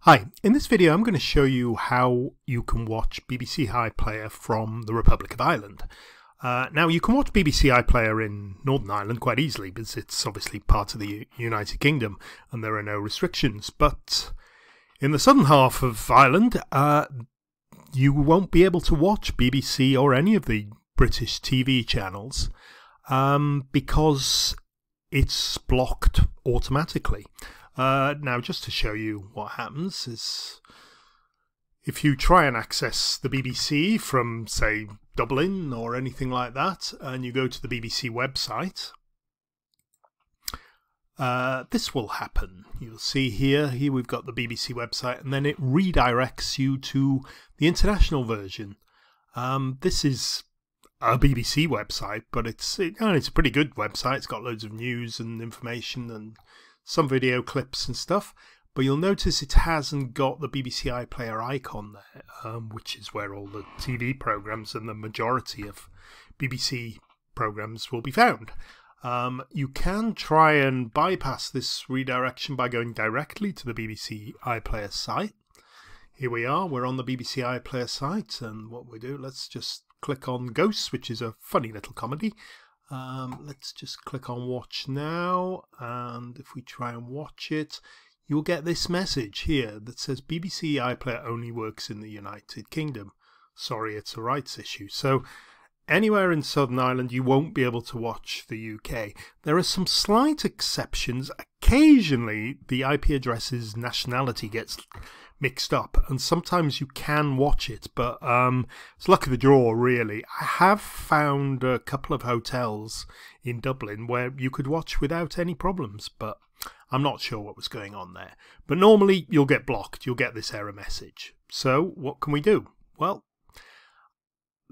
Hi, in this video I'm going to show you how you can watch BBC iPlayer from the Republic of Ireland. Now you can watch BBC iPlayer in Northern Ireland quite easily because it's obviously part of the United Kingdom and there are no restrictions, but in the southern half of Ireland you won't be able to watch BBC or any of the British TV channels because it's blocked automatically. Now, just to show you what happens is if you try and access the BBC from, say, Dublin or anything like that, and you go to the BBC website, this will happen. You'll see here we've got the BBC website, and then it redirects you to the international version. This is a BBC website, but it's a pretty good website. It's got loads of news and information and some video clips and stuff, but you'll notice it hasn't got the BBC iPlayer icon there, which is where all the TV programmes and the majority of BBC programmes will be found. You can try and bypass this redirection by going directly to the BBC iPlayer site. Here we are, we're on the BBC iPlayer site, and what we do, let's just click on Ghosts, which is a funny little comedy. Let's just click on watch now, and if we try and watch it, you'll get this message here that says BBC iPlayer only works in the United Kingdom. Sorry, it's a rights issue. So anywhere in Southern Ireland you won't be able to watch the UK. There are some slight exceptions. Occasionally the IP address's nationality gets mixed up and sometimes you can watch it, but it's luck of the draw really. I have found a couple of hotels in Dublin where you could watch without any problems, but I'm not sure what was going on there. But normally you'll get blocked, you'll get this error message. So what can we do? Well,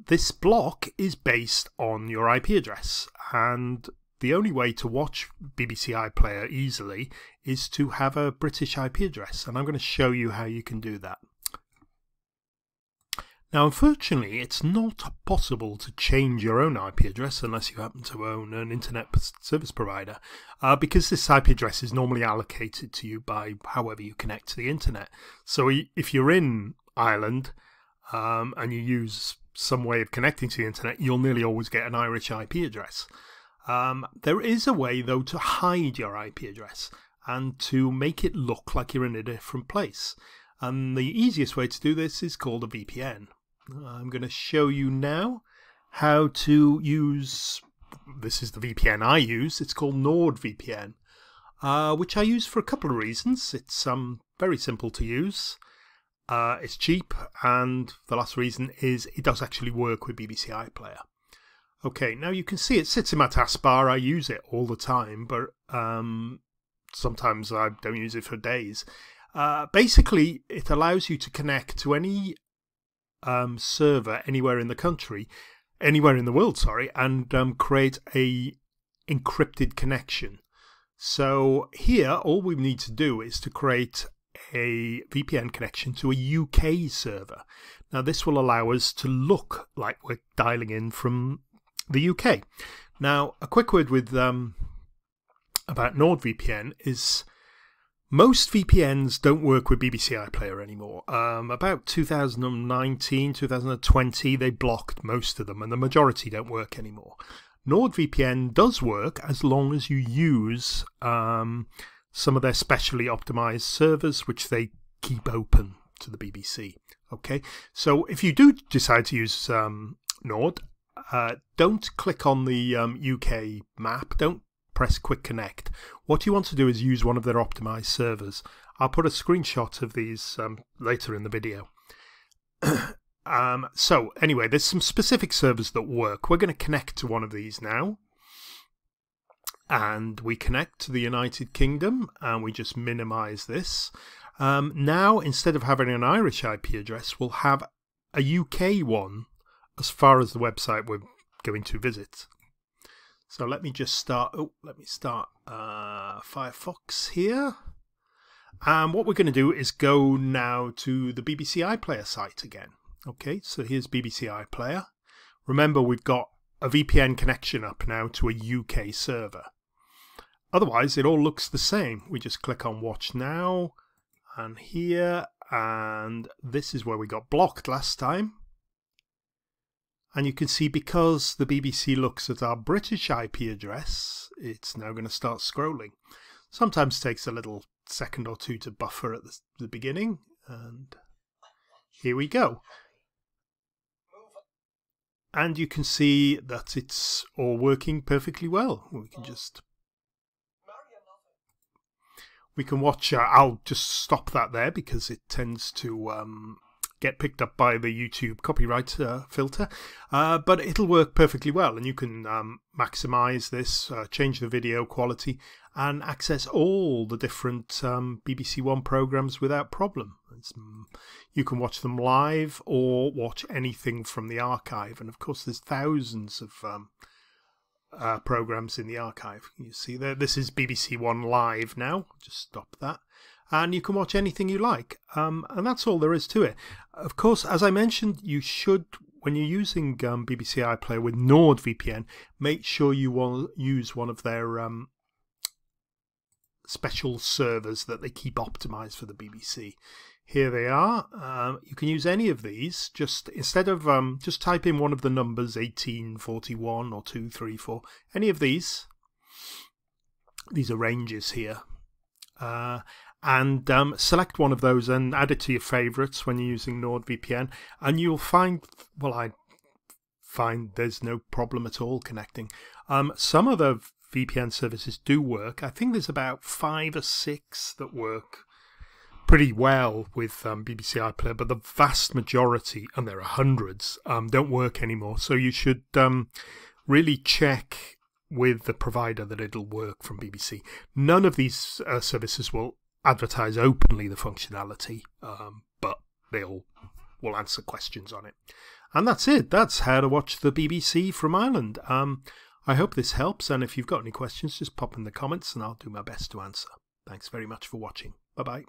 this block is based on your IP address, and the only way to watch BBC iPlayer easily is to have a British IP address, and I'm going to show you how you can do that. Now, unfortunately, it's not possible to change your own IP address unless you happen to own an internet service provider, because this IP address is normally allocated to you by however you connect to the internet. So if you're in Ireland and you use some way of connecting to the internet, you'll nearly always get an Irish IP address. There is a way, though, to hide your IP address and to make it look like you're in a different place. And the easiest way to do this is called a VPN. I'm going to show you now how to use, this is the VPN I use, it's called NordVPN, which I use for a couple of reasons. It's very simple to use, it's cheap, and the last reason is it does actually work with BBC iPlayer. Okay, now you can see it sits in my taskbar. I use it all the time, but sometimes I don't use it for days. Basically, it allows you to connect to any server anywhere in the country, anywhere in the world, sorry, and create a encrypted connection. So here, all we need to do is to create a VPN connection to a UK server. Now, this will allow us to look like we're dialing in from the UK. Now, a quick word with about NordVPN is most VPNs don't work with BBC iPlayer anymore. About 2019, 2020, they blocked most of them, and the majority don't work anymore. NordVPN does work as long as you use some of their specially optimized servers, which they keep open to the BBC. Okay, so if you do decide to use Nord, don't click on the UK map, don't press Quick Connect. What you want to do is use one of their optimized servers. I'll put a screenshot of these later in the video. So anyway, there's some specific servers that work. We're going to connect to one of these now. And we connect to the United Kingdom, and we just minimize this. Now, instead of having an Irish IP address, we'll have a UK one as far as the website we're going to visit. So let me just start, Firefox here. And what we're going to do is go now to the BBC iPlayer site again. Okay, so here's BBC iPlayer. Remember, we've got a VPN connection up now to a UK server. Otherwise, it all looks the same. We just click on Watch Now, and here, and this is where we got blocked last time. And you can see because the BBC looks at our British IP address, it's now going to start scrolling. Sometimes takes a little second or two to buffer at the beginning, and here we go. And you can see that it's all working perfectly well. We can watch, I'll just stop that there because it tends to get picked up by the YouTube copyright filter, but it'll work perfectly well, and you can maximize this, change the video quality, and access all the different BBC One programs without problem. You can watch them live or watch anything from the archive, and of course there's thousands of programs in the archive. You see there, this is BBC One Live now. Just stop that. And you can watch anything you like. And that's all there is to it. Of course, as I mentioned, you should, when you're using BBC iPlayer with NordVPN, make sure you will use one of their special servers that they keep optimized for the BBC. Here they are. You can use any of these. Just instead of just type in one of the numbers, 1841 or 234. Any of these. These are ranges here. And select one of those and add it to your favorites when you're using NordVPN, and you'll find, well, I find there's no problem at all connecting. Some of the VPN services do work. I think there's about 5 or 6 that work pretty well with BBC iPlayer, but the vast majority, and there are hundreds, don't work anymore. So you should really check with the provider that it'll work from BBC. None of these services will advertise openly the functionality, but will answer questions on it. And that's it. That's how to watch the BBC from Ireland. I hope this helps, and if you've got any questions, just pop in the comments and I'll do my best to answer. Thanks very much for watching. Bye-bye.